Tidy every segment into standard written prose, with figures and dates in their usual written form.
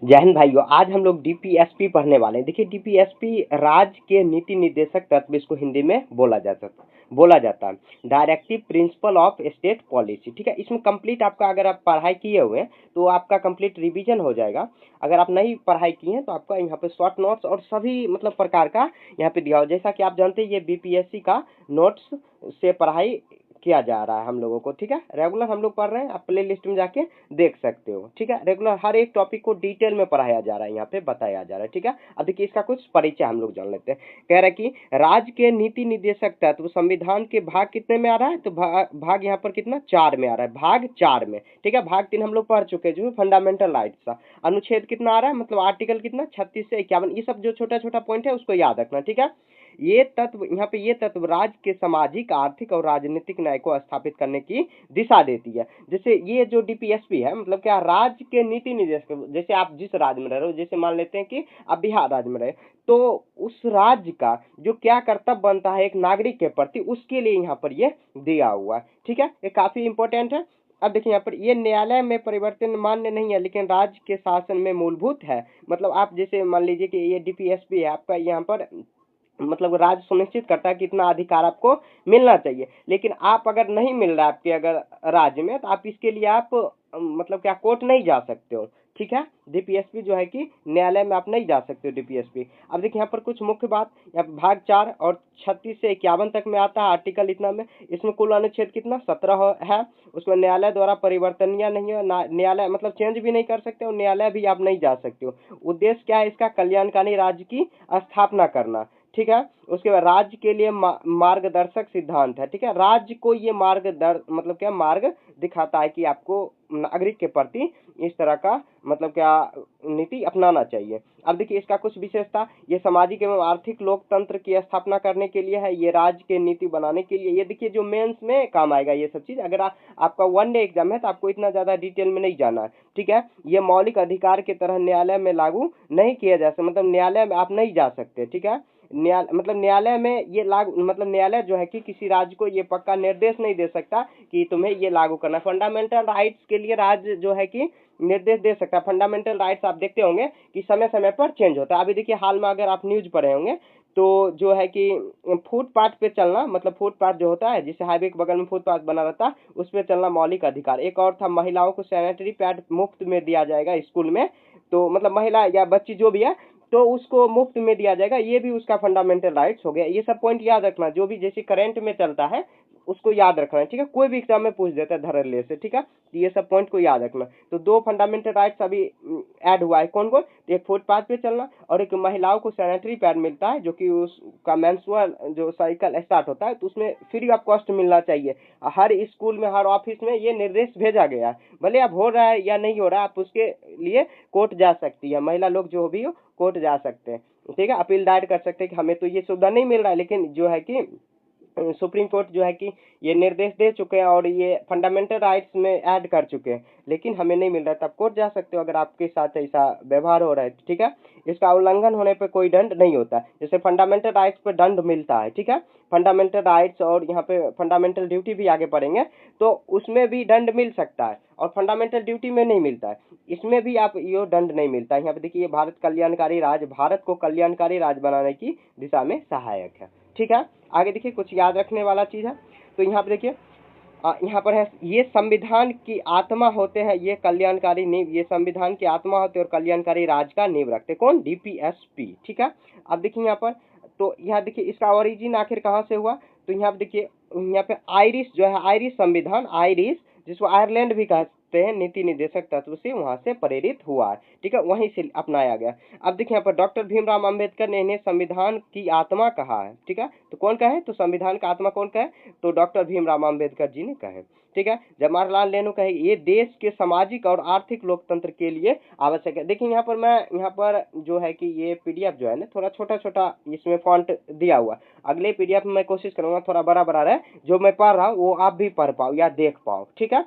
जय हिंद भाइयों। आज हम लोग डीपीएसपी पढ़ने वाले हैं। देखिए, डीपीएसपी राज्य के नीति निर्देशक तत्व इसको हिंदी में बोला जाता है directive principle of state policy. ठीक है, इसमें कंप्लीट आपका, अगर आप पढ़ाई किए हुए हैं तो आपका कंप्लीट रिवीजन हो जाएगा। अगर आप नहीं पढ़ाई किए हैं तो आपका यहाँ पे शॉर्ट नोट्स और सभी मतलब प्रकार का यहाँ पे दिया हो। जैसा कि आप जानते हैं, ये बीपीएससी का नोट्स से पढ़ाई किया जा रहा है हम लोगों को। ठीक है, रेगुलर हम लोग पढ़ रहे हैं, आप प्ले लिस्ट में जाके देख सकते हो। ठीक है, रेगुलर हर एक टॉपिक को डिटेल में पढ़ाया जा रहा है, यहाँ पे बताया जा रहा है। ठीक है, अब देखिए इसका कुछ परिचय हम लोग जान लेते हैं। कह रहा है कि राज्य के नीति निर्देशक तत्व संविधान के भाग कितने में आ रहा है, तो भाग यहाँ पर कितना 4 में आ रहा है, भाग 4 में। ठीक है, भाग 3 हम लोग पढ़ चुके हैं, जो फंडामेंटल राइट्स का अनुच्छेद कितना आ रहा है, मतलब आर्टिकल कितना 36 से 51। ये सब जो छोटा छोटा पॉइंट है उसको याद रखना। ठीक है, ये तत्व यहाँ पे, ये तत्व राज्य के सामाजिक, आर्थिक और राजनीतिक न्याय को स्थापित करने की दिशा देती है। जैसे ये जो डीपीएसपी है, मतलब क्या, राज्य के नीति निर्देशक। जैसे आप जिस राज्य में रह रहे हो, जैसे मान लेते हैं कि आप बिहार राज्य में रहे, तो उस राज्य का जो क्या कर्तव्य बनता है एक नागरिक के प्रति, उसके लिए यहाँ पर ये दिया हुआ है। ठीक है, ये काफी इंपॉर्टेंट है। अब देखिए यहाँ पर, ये न्यायालय में परिवर्तन मान्य नहीं है, लेकिन राज्य के शासन में मूलभूत है। मतलब आप जैसे मान लीजिए कि ये डीपीएसपी है आपका, यहाँ पर मतलब राज्य सुनिश्चित करता है कि इतना अधिकार आपको मिलना चाहिए, लेकिन आप अगर नहीं मिल रहा है आपके अगर राज्य में, तो आप इसके लिए आप मतलब क्या, कोर्ट नहीं जा सकते हो। ठीक है, डीपीएसपी जो है कि न्यायालय में आप नहीं जा सकते हो डीपीएसपी। अब देखिए यहाँ पर कुछ मुख्य बात, यहाँ पर भाग 4 और 36 से 51 तक में आता है, आर्टिकल इतना में। इसमें कुल अनुच्छेद कितना 17 है। उसमें न्यायालय द्वारा परिवर्तनीय नहीं है, न्यायालय मतलब चेंज भी नहीं कर सकते हो, न्यायालय भी आप नहीं जा सकते हो। उद्देश्य क्या है इसका, कल्याणकारी राज्य की स्थापना करना। ठीक है, उसके बाद राज्य के लिए मार्गदर्शक सिद्धांत है। ठीक है, राज्य को ये मतलब क्या, मार्ग दिखाता है कि आपको नागरिक के प्रति इस तरह का मतलब क्या नीति अपनाना चाहिए। अब देखिए इसका कुछ विशेषता, ये सामाजिक एवं आर्थिक लोकतंत्र की स्थापना करने के लिए है, ये राज्य के नीति बनाने के लिए। ये देखिए जो मेंस में काम आएगा ये सब चीज। अगर आपका वन डे एग्जाम है तो आपको इतना ज्यादा डिटेल में नहीं जाना है। ठीक है, ये मौलिक अधिकार की तरह न्यायालय में लागू नहीं किया जा सकता, मतलब न्यायालय में आप नहीं जा सकते। ठीक है, न्यायालय में ये लागू, मतलब न्यायालय जो है कि किसी राज्य को ये पक्का निर्देश नहीं दे सकता कि तुम्हें ये लागू करना। फंडामेंटल राइट्स के लिए राज्य जो है कि निर्देश दे सकता है। फंडामेंटल राइट्स आप देखते होंगे कि समय समय पर चेंज होता है। अभी देखिए हाल में अगर आप न्यूज पढ़े होंगे तो जो है कि फुटपाथ पे चलना, मतलब फुटपाथ जो होता है जिससे हाईवे के बगल में फुटपाथ बना रहता है, उस पे चलना मौलिक अधिकार। एक और था, महिलाओं को सैनिटरी पैड मुफ्त में दिया जाएगा स्कूल में। तो मतलब महिला या बच्ची जो भी है तो उसको मुफ्त में दिया जाएगा, ये भी उसका फंडामेंटल राइट्स हो गया। ये सब पॉइंट याद रखना, जो भी जैसे करंट में चलता है उसको याद रखना है। ठीक है, कोई भी एग्जाम में पूछ देता है धड़ल्ले से। ठीक है, तो ये सब पॉइंट को याद रखना। तो 2 फंडामेंटल राइट्स अभी ऐड हुआ है, कौन कौन, एक फुटपाथ पे चलना और एक महिलाओं को सैनिटरी पैड मिलता है, जो कि उसका मेंस्ट्रुअल जो साइकिल स्टार्ट होता है तो उसमें फ्री ऑफ कॉस्ट मिलना चाहिए। हर स्कूल में, हर ऑफिस में ये निर्देश भेजा गया है। भले अब हो रहा है या नहीं हो रहा है, आप उसके लिए कोर्ट जा सकती है, महिला लोग जो भी हो कोर्ट जा सकते हैं। ठीक है, अपील दायर कर सकते हैं कि हमें तो ये सुविधा नहीं मिल रहा है, लेकिन जो है कि सुप्रीम कोर्ट जो है कि ये निर्देश दे चुके हैं और ये फंडामेंटल राइट्स में ऐड कर चुके हैं, लेकिन हमें नहीं मिल रहा है, तब कोर्ट जा सकते हो अगर आपके साथ ऐसा व्यवहार हो रहा है। ठीक है, इसका उल्लंघन होने पर कोई दंड नहीं होता, जैसे फंडामेंटल राइट्स पर दंड मिलता है। ठीक है, फंडामेंटल राइट्स और यहाँ पे फंडामेंटल ड्यूटी भी आगे पढ़ेंगे, तो उसमें भी दंड मिल सकता है और फंडामेंटल ड्यूटी में नहीं मिलता है, इसमें भी आप ये दंड नहीं मिलता है। यहाँ पे देखिए, भारत कल्याणकारी राज्य, भारत को कल्याणकारी राज्य बनाने की दिशा में सहायक है। ठीक है, आगे देखिए कुछ याद रखने वाला चीज है। तो यहाँ पे देखिए, यहाँ पर है, ये संविधान की आत्मा होते हैं, ये कल्याणकारी नींव, ये संविधान की आत्मा होते हैं और कल्याणकारी राज का नींव रखते हैं। कौन, डीपीएसपी। ठीक है, अब देखिए यहाँ पर, तो यहाँ देखिए इसका ओरिजिन आखिर कहाँ से हुआ, तो यहाँ पे देखिए, यहाँ पे आयरिश जो है, आयरिश संविधान, आयरिश जिसको आयरलैंड भी कहते हैं, नीति निर्देशक तत्व से वहां से प्रेरित हुआ है। ठीक है, वहीं से अपनाया गया। अब देखिए यहाँ पर डॉक्टर भीमराव अंबेडकर ने इन्हें संविधान की आत्मा कहा है। ठीक है, तो कौन कहे, तो संविधान का आत्मा कौन कहे, तो डॉक्टर भीमराव अंबेडकर जी ने कहे। ठीक है, जवाहरलाल नेहरू कहे ये देश के सामाजिक और आर्थिक लोकतंत्र के लिए आवश्यक है। देखिए यहाँ पर मैं, यहाँ पर जो है कि ये पीडीएफ जो है ना थोड़ा छोटा छोटा इसमें फॉन्ट दिया हुआ, अगले पीडीएफ में मैं कोशिश करूंगा थोड़ा बड़ा बड़ा रहे, जो मैं पढ़ रहा हूँ वो आप भी पढ़ पाओ या देख पाओ। ठीक है,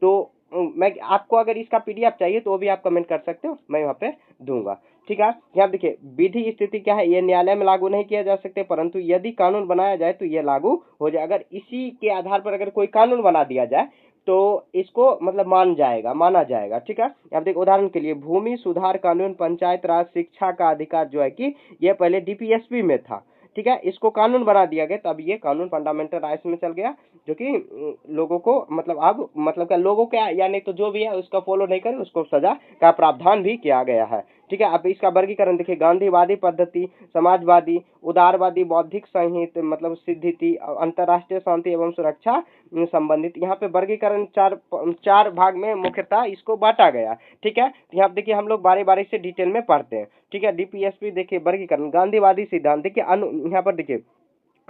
तो मैं आपको अगर इसका पीडीएफ चाहिए तो वो भी आप कमेंट कर सकते हो, मैं यहाँ पे दूंगा। ठीक है, यहाँ देखिए विधि स्थिति क्या है, ये न्यायालय में लागू नहीं किया जा सकते, परंतु यदि कानून बनाया जाए तो ये लागू हो जाए। अगर इसी के आधार पर अगर कोई कानून बना दिया जाए तो इसको मतलब माना जाएगा, ठीक है। अब देखो उदाहरण के लिए भूमि सुधार कानून पंचायत राज शिक्षा का अधिकार जो है कि ये पहले डीपीएसपी में था, ठीक है। इसको कानून बना दिया गया, तो अब ये कानून फंडामेंटल राइट्स में चल गया, जो कि लोगों को मतलब अब मतलब क्या लोगों का या नहीं तो जो भी है उसका फॉलो नहीं करे उसको सजा का प्रावधान भी किया गया है, ठीक है। अब इसका वर्गीकरण देखिए, गांधीवादी पद्धति, समाजवादी, उदारवादी, बौद्धिक संहित मतलब सिद्धिति, अंतर्राष्ट्रीय शांति एवं सुरक्षा संबंधित। यहाँ पे वर्गीकरण चार भाग में मुख्यतः इसको बांटा गया, ठीक है। तो यहाँ पे देखिए हम लोग बारी बारी से डिटेल में पढ़ते हैं, ठीक है। डीपीएसपी देखिए वर्गीकरण, गांधीवादी सिद्धांत देखिए यहाँ पर देखिए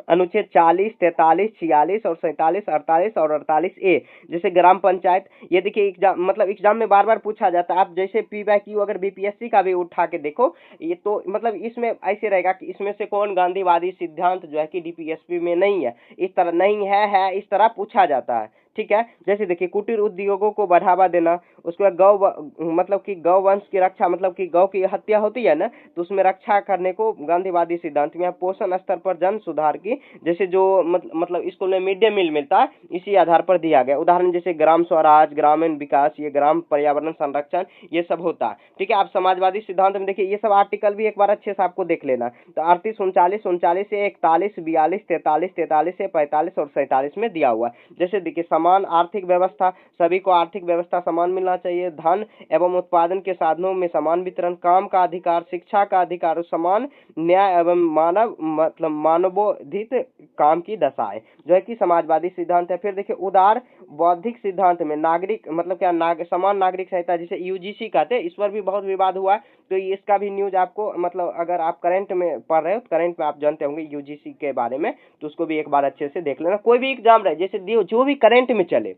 अनुच्छेद 40, 43, 46 और 47, 48 और 48A, जैसे ग्राम पंचायत। ये देखिए एग्जाम मतलब एग्जाम में बार बार पूछा जाता है, आप जैसे पी बाय क्यू अगर बीपीएससी का भी उठा के देखो, ये तो मतलब इसमें ऐसे रहेगा कि इसमें से कौन गांधीवादी सिद्धांत जो है कि डीपीएसपी में नहीं है, इस तरह नहीं है इस तरह पूछा जाता है, ठीक है। जैसे देखिए कुटीर उद्योगों को बढ़ावा देना, उसके बाद मतलब कि गौ वंश की रक्षा, मतलब कि गौ की हत्या होती है ना, तो उसमें रक्षा करने को गांधीवादी सिद्धांत में। पोषण स्तर पर जन सुधार की, जैसे जो मतलब स्कूल में मिड डे मील मिलता है इसी आधार पर दिया गया। उदाहरण जैसे ग्राम स्वराज, ग्रामीण विकास, ये ग्राम पर्यावरण संरक्षण, ये सब होता है, ठीक है। आप समाजवादी सिद्धांत में देखिए ये सब आर्टिकल भी एक बार अच्छे से आपको देख लेना। तो 38, 39, 39 से 41, 42, 43, 43 से 45 और 47 में दिया हुआ है। जैसे देखिए समान आर्थिक व्यवस्था, सभी को आर्थिक व्यवस्था समान मिलना चाहिए, धन एवं उत्पादन के साधनों में समान वितरण, काम का अधिकार, शिक्षा का अधिकार, समान न्याय एवं मानवोचित काम की दशाएं, जो है कि समाजवादी सिद्धांत है। फिर देखिए उदार बौद्धिक सिद्धांत में नागरिक मतलब क्या समान नागरिक संहिता, जिसे यूजीसी कहते हैं, इस पर भी बहुत विवाद हुआ है। तो इसका भी न्यूज आपको मतलब अगर आप करंट में पढ़ रहे हो तो करंट में आप जानते होंगे यूजीसी के बारे में, तो उसको भी एक बार अच्छे से देख लेना। कोई भी एग्जाम रहे जैसे जो भी करंट में चले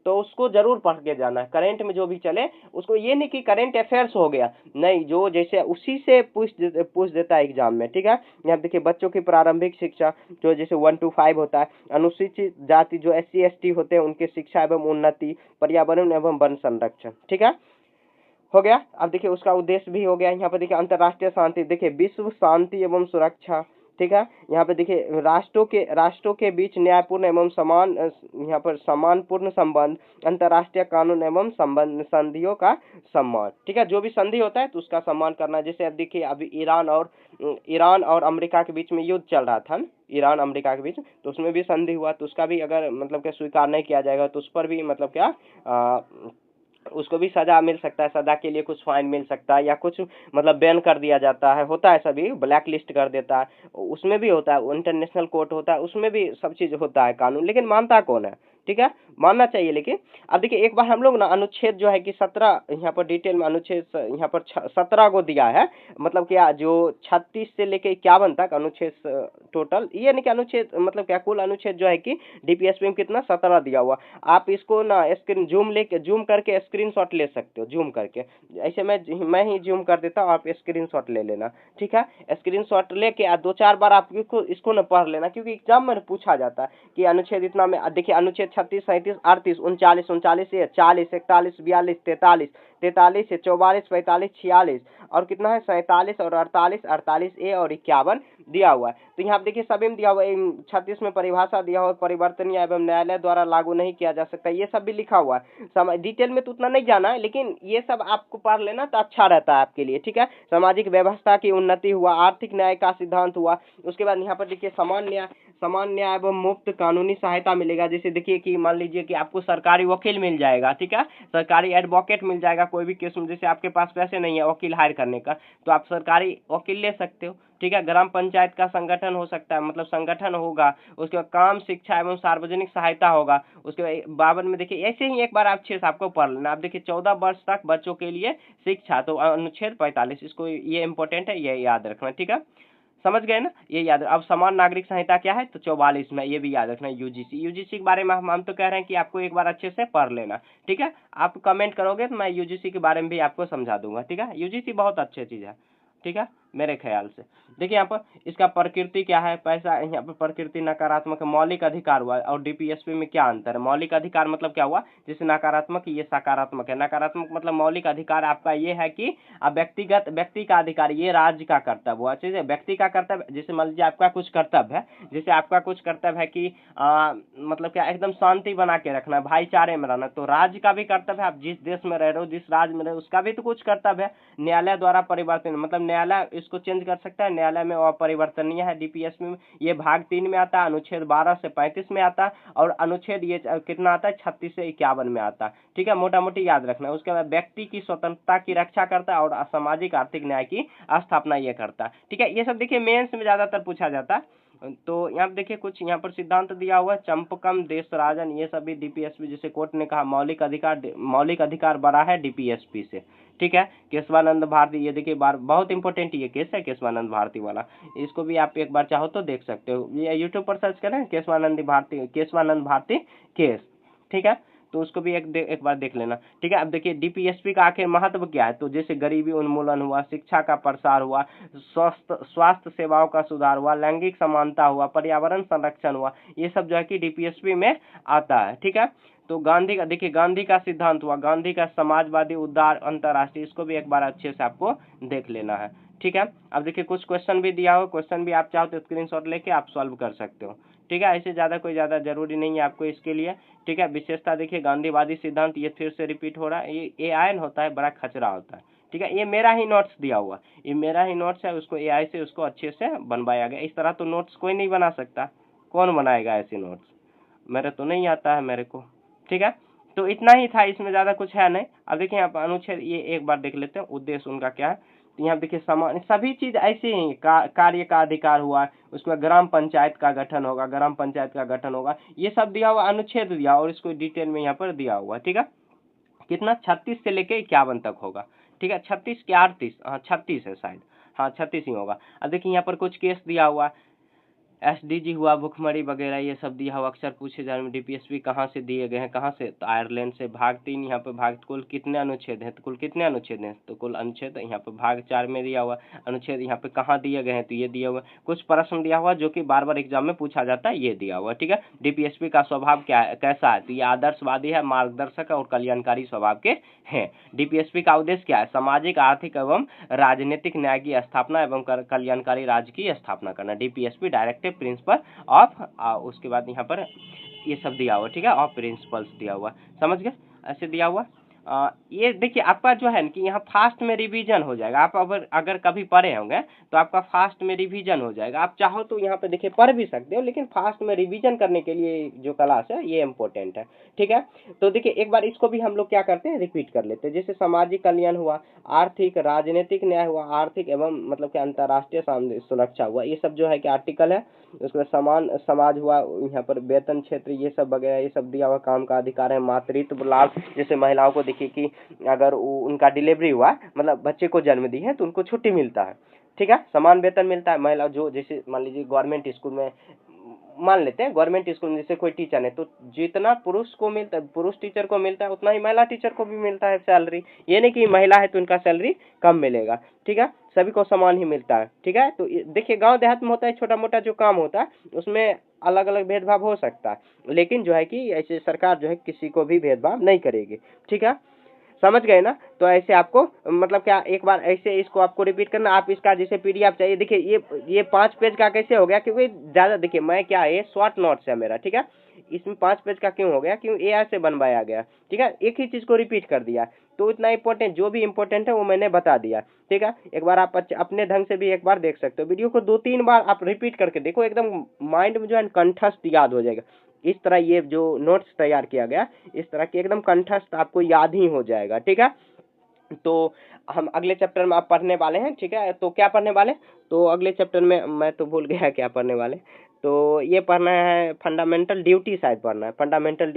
तो उसको जरूर पढ़ के जाना है, करंट में जो भी चले उसको, ये नहीं कि करंट अफेयर्स हो गया, नहीं, जो जैसे उसी से पूछ देता है एग्जाम में, ठीक है। यहाँ देखिए बच्चों की प्रारंभिक शिक्षा जो जैसे 1 to 5 होता है, अनुसूचित जाति जो SC ST होते हैं उनके शिक्षा एवं उन्नति, पर्यावरण एवं वन संरक्षण, ठीक है, हो गया। अब देखिए उसका उद्देश्य भी हो गया। यहाँ पे देखिए अंतर्राष्ट्रीय शांति, देखिए विश्व शांति एवं सुरक्षा, ठीक है। यहाँ पे देखिए राष्ट्रों के बीच न्यायपूर्ण एवं समान यहाँ पर सम्मानपूर्ण संबंध, अंतर्राष्ट्रीय कानून एवं संबंध संधियों का सम्मान, ठीक है। जो भी संधि होता है तो उसका सम्मान करना। जैसे अब देखिए अभी ईरान और अमेरिका के बीच में युद्ध चल रहा था, ईरान अमेरिका के बीच, तो उसमें भी संधि हुआ, तो उसका भी अगर मतलब क्या स्वीकार नहीं किया जाएगा तो उस पर भी मतलब क्या उसको भी सजा मिल सकता है, सजा के लिए कुछ फाइन मिल सकता है या कुछ मतलब बैन कर दिया जाता है, होता है, सभी ब्लैक लिस्ट कर देता है, उसमें भी होता है, इंटरनेशनल कोर्ट होता है, उसमें भी सब चीज होता है कानून, लेकिन मानता कौन है, ठीक है, मानना चाहिए। लेकिन अब देखिए एक बार हम लोग ना अनुच्छेद जो है कि 17 यहाँ पर डिटेल में अनुच्छेद यहाँ पर 17 को दिया है, मतलब क्या जो 36 से लेके 51 तक अनुच्छेद टोटल, ये नहीं कि अनुच्छेद मतलब क्या कुल अनुच्छेद जो है कि डीपीएसपी में कितना 17 दिया हुआ। आप इसको ना स्क्रीन जूम करके स्क्रीनशॉट ले सकते हो, जूम करके, ऐसे मैं ही जूम कर देता हूँ, आप स्क्रीनशॉट ले लेना, ठीक है। स्क्रीनशॉट लेके 2-4 बार आप इसको ना पढ़ लेना, क्योंकि एग्जाम में पूछा जाता है कि अनुच्छेद इतना में, देखिए अनुच्छेद 36, 37, 38, 39, 39 से 40, 41, 42, 43, 43 से 44, 45, 46 और कितना है 47 और 48, 48A और 51 दिया हुआ है। तो यहाँ देखिए सभी में दिया हुआ है। 36 में परिभाषा दिया हुआ है, परिवर्तनीय एवं न्यायालय द्वारा लागू नहीं किया जा सकता, ये सब भी लिखा हुआ है। डिटेल में तो उतना नहीं जाना है, लेकिन ये सब आपको पढ़ लेना तो अच्छा रहता है आपके लिए, ठीक है। सामाजिक व्यवस्था की उन्नति हुआ, आर्थिक न्याय का सिद्धांत हुआ, उसके बाद यहाँ पर देखिए समान न्याय एवं मुफ्त कानूनी सहायता मिलेगा। जैसे देखिए कि मान लीजिए कि आपको सरकारी वकील मिल जाएगा, ठीक है, सरकारी एडवोकेट मिल जाएगा, कोई भी केस में जैसे आपके पास पैसे नहीं है वकील हायर करने का तो आप सरकारी वकील ले सकते हो, ठीक है। ग्राम पंचायत का संगठन हो सकता है, मतलब संगठन होगा, उसके बाद काम, शिक्षा एवं सार्वजनिक सहायता होगा। उसके बाद 52 में देखिए ऐसे ही एक बार आप 6 आपको पढ़ लेना। आप देखिए 14 वर्ष तक बच्चों के लिए शिक्षा, तो अनुच्छेद 45, इसको ये इंपॉर्टेंट है, ये याद रखना, ठीक है, समझ गए ना, ये याद। अब समान नागरिक संहिता क्या है तो 44 में, ये भी याद रखना। यूजीसी के बारे में हम तो कह रहे हैं कि आपको एक बार अच्छे से पढ़ लेना, ठीक है। आप कमेंट करोगे तो मैं यूजीसी के बारे में भी आपको समझा दूंगा, ठीक है। यूजीसी बहुत अच्छी चीज है, ठीक है। मेरे ख्याल से। देखिए यहाँ पर इसका प्रकृति क्या है, पैसा यहाँ पर प्रकृति नकारात्मक है, मौलिक अधिकार हुआ और डीपीएसपी में क्या अंतर है। मौलिक अधिकार मतलब क्या हुआ, जैसे नकारात्मक ये सकारात्मक है। नकारात्मक मतलब मौलिक अधिकार आपका ये है कि व्यक्ति का अधिकार, ये राज्य का कर्तव्य हुआ। चीज व्यक्ति का कर्तव्य, जैसे मान लीजिए आपका कुछ कर्तव्य है, जैसे आपका कुछ कर्तव्य है कि मतलब क्या एकदम शांति बना के रखना, भाईचारे में रहना, तो राज्य का भी कर्तव्य है, आप जिस देश में रह रहे हो, जिस राज्य में रहे हो, उसका भी तो कुछ कर्तव्य है। न्यायालय द्वारा परिवर्तन, मतलब न्यायालय इसको चेंज कर सकता है, न्यायालय में अपरिवर्तनीय है डीपीएसपी में। ये भाग 3 में आता है, अनुच्छेद 12 से 35 में आता है, और अनुच्छेद ये कितना आता है, 36 से 51 में आता है। ठीक है, मोटा मोटी याद रखना है। उसके बाद व्यक्ति की स्वतंत्रता की रक्षा करता है और सामाजिक आर्थिक न्याय की स्थापना ये करता है। ठीक है, ये सब देखिए मेंस में ज्यादातर पूछा जाता है। तो यहाँ पे देखिए कुछ यहाँ पर सिद्धांत दिया हुआ है, चंपकम, देशराजन, ये सभी डीपीएसपी, जैसे कोर्ट ने कहा मौलिक अधिकार बड़ा है डीपीएसपी से। ठीक है, केशवानंद भारती, ये देखिए बार बहुत इंपॉर्टेंट ये केस है केशवानंद भारती वाला, इसको भी आप एक बार चाहो तो देख सकते हो। ये यूट्यूब पर सर्च करें केशवानंद भारती केस। ठीक है, तो उसको भी एक बार देख लेना। ठीक है, अब देखिए डीपीएसपी का आखिर महत्व क्या है, तो जैसे गरीबी उन्मूलन हुआ, शिक्षा का प्रसार हुआ, स्वास्थ्य सेवाओं का सुधार हुआ, लैंगिक समानता हुआ, पर्यावरण संरक्षण हुआ, ये सब जो है कि डीपीएसपी में आता है। ठीक है, तो गांधी का देखिए, गांधी का सिद्धांत हुआ, गांधी का समाजवादी उदार अंतर्राष्ट्रीय, इसको भी एक बार अच्छे से आपको देख लेना है। ठीक है, अब देखिए कुछ क्वेश्चन भी दिया हो, क्वेश्चन भी आप चाहो तो स्क्रीनशॉट लेके आप सॉल्व कर सकते हो। ठीक है, ऐसे ज्यादा जरूरी नहीं है आपको इसके लिए। ठीक है, विशेषता देखिए, गांधीवादी सिद्धांत, ये फिर से रिपीट हो रहा है, ये आयन होता है, बड़ा खचरा होता है। ठीक है, ये मेरा ही नोट्स दिया हुआ, ये मेरा ही नोट्स है, उसको एआई से उसको अच्छे से बनवाया गया। इस तरह तो नोट्स कोई नहीं बना सकता, कौन बनाएगा ऐसे नोट्स, मेरे तो नहीं आता है मेरे को। ठीक है, तो इतना ही था, इसमें ज्यादा कुछ है नहीं। अब देखिए यहाँ पर अनुच्छेद ये एक बार देख लेते हैं, उद्देश्य उनका क्या है। तो यहाँ देखिए समान सभी चीज ऐसे ही, कार्य का अधिकार हुआ, उसमें ग्राम पंचायत का गठन होगा, ये सब दिया हुआ, अनुच्छेद दिया और इसको डिटेल में यहाँ पर दिया हुआ। ठीक है, कितना 36 से लेके 51 तक होगा। ठीक है, 36 के 38, हाँ 36 है शायद, हाँ 36 ही होगा। अब देखिए यहाँ पर कुछ केस दिया हुआ, एसडीजी हुआ, भुखमरी वगैरह, ये सब दिया हुआ, अक्सर पूछे जा रहे हैं डीपीएसपी कहाँ से दिए गए हैं, कहाँ से, तो आयरलैंड से। भाग 3 यहाँ पे भाग कुल कितने अनुच्छेद हैं, तो कुल कितने अनुच्छेद हैं, तो कुल अनुच्छेद यहाँ पे भाग 4 में दिया हुआ। अनुच्छेद यहाँ पे कहाँ दिए गए हैं, तो ये दिया हुआ। कुछ प्रश्न दिया हुआ जो कि बार बार एग्जाम में पूछा जाता है, ये दिया हुआ। ठीक है, डीपीएसपी का स्वभाव क्या है, कैसा है, तो ये आदर्शवादी है, मार्गदर्शक और कल्याणकारी स्वभाव के हैं। डीपीएसपी का उद्देश्य क्या है, सामाजिक, आर्थिक एवं राजनीतिक न्याय की स्थापना एवं कल्याणकारी राज्य की स्थापना करना। डीपीएसपी डायरेक्टिव प्रिंसिपल ऑफ, उसके बाद यहाँ पर ये सब दिया हुआ। ठीक है, ऑफ प्रिंसिपल्स दिया हुआ, समझ गए, ऐसे दिया हुआ। ये देखिए आपका जो है कि यहाँ फास्ट में रिवीजन हो जाएगा, आप अगर कभी पढ़े होंगे तो आपका फास्ट में रिवीजन हो जाएगा। आप चाहो तो यहाँ पे देखिए पढ़ भी सकते हो, लेकिन फास्ट में रिवीजन करने के लिए जो क्लास है ये इम्पोर्टेंट है। ठीक है, तो देखिए एक बार इसको भी हम लोग क्या करते हैं, रिपीट कर लेते हैं। जैसे सामाजिक कल्याण हुआ, आर्थिक राजनीतिक न्याय हुआ, आर्थिक एवं मतलब कि अंतर्राष्ट्रीय सुरक्षा हुआ, ये सब जो है कि आर्टिकल है। उसमें समान समाज हुआ, यहाँ पर वेतन क्षेत्र, ये सब वगैरह, ये सब दिया हुआ। काम का अधिकार है, मातृत्व लाभ, जैसे महिलाओं को देखिए कि अगर उनका डिलीवरी हुआ, मतलब बच्चे को जन्म दी है, तो उनको छुट्टी मिलता है। ठीक है, समान वेतन मिलता है। महिला जो, जैसे मान लीजिए गवर्नमेंट स्कूल में, मान लेते हैं गवर्नमेंट स्कूल में जैसे कोई टीचर है, तो जितना पुरुष को मिलता है, पुरुष टीचर को मिलता है, उतना ही महिला टीचर को भी मिलता है सैलरी। ये नहीं कि महिला है तो उनका सैलरी कम मिलेगा। ठीक है, सभी को समान ही मिलता है। ठीक है, तो देखिए गांव देहात में होता है, छोटा मोटा जो काम होता है उसमें अलग अलग भेदभाव हो सकता है, लेकिन जो है कि ऐसे सरकार जो है किसी को भी भेदभाव नहीं करेगी। ठीक है, समझ गए ना। तो ऐसे आपको मतलब क्या, एक बार ऐसे इसको आपको रिपीट करना। आप इसका जैसे पीडीएफ चाहिए, देखिए ये 5 पेज का कैसे हो गया, क्योंकि ज्यादा देखिए मैं क्या, ये शॉर्ट नोट्स है मेरा। ठीक है, इसमें 5 पेज का क्यों हो गया, क्यों एआई से बनवाया गया। ठीक है, एक ही चीज को रिपीट कर दिया, तो इतना इंपॉर्टेंट जो भी इंपॉर्टेंट है वो मैंने बता दिया। ठीक है, एक बार आप अपने ढंग से भी एक बार देख सकते हो, वीडियो को 2-3 बार आप रिपीट करके देखो, एकदम माइंड में जो है कंठस्थ याद हो जाएगा। इस तरह ये जो नोट्स तैयार किया गया, इस तरह की एकदम कंठस्थ आपको याद ही हो जाएगा। ठीक है, तो हम अगले चैप्टर में आप पढ़ने वाले हैं। ठीक है, तो क्या पढ़ने वाले, तो अगले चैप्टर में मैं तो भूल गया क्या पढ़ने वाले। तो ये पढ़ना है फंडामेंटल ड्यूटी, शायद पढ़ना है फंडामेंटल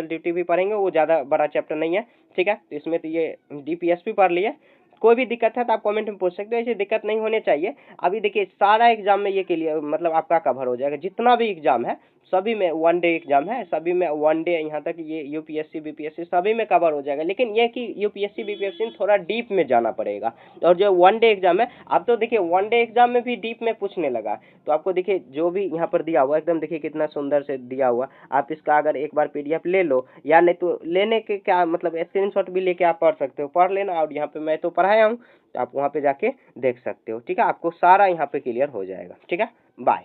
ड्यूटी भी पढ़ेंगे, वो ज़्यादा बड़ा चैप्टर नहीं है। ठीक है, तो इसमें तो ये डीपीएसपी पढ़ लिए। कोई भी दिक्कत है तो आप कमेंट में पूछ सकते हो, ऐसी दिक्कत नहीं होनी चाहिए। अभी देखिए सारा एग्जाम में ये के लिए मतलब आपका कवर हो जाएगा, जितना भी एग्जाम है सभी में वन डे एग्जाम है, सभी में वन डे, यहाँ तक ये यूपीएससी बीपीएससी सभी में कवर हो जाएगा। लेकिन ये कि यूपीएससी बीपीएससी में थोड़ा डीप में जाना पड़ेगा। और जो वन डे एग्जाम है, आप तो देखिए वन डे एग्जाम में भी डीप में पूछने लगा। तो आपको देखिए जो भी यहाँ पर दिया हुआ एकदम देखिए कितना सुंदर से दिया हुआ, आप इसका अगर एक बार पीडीएफ ले लो, या नहीं तो लेने के क्या मतलब स्क्रीनशॉट भी लेके आप पढ़ सकते हो, पढ़ लेना। और यहाँ पे मैं तो पढ़ाया हूँ, तो आप वहाँ पे जाके देख सकते हो। ठीक है, आपको सारा यहाँ पे क्लियर हो जाएगा। ठीक है, बाय।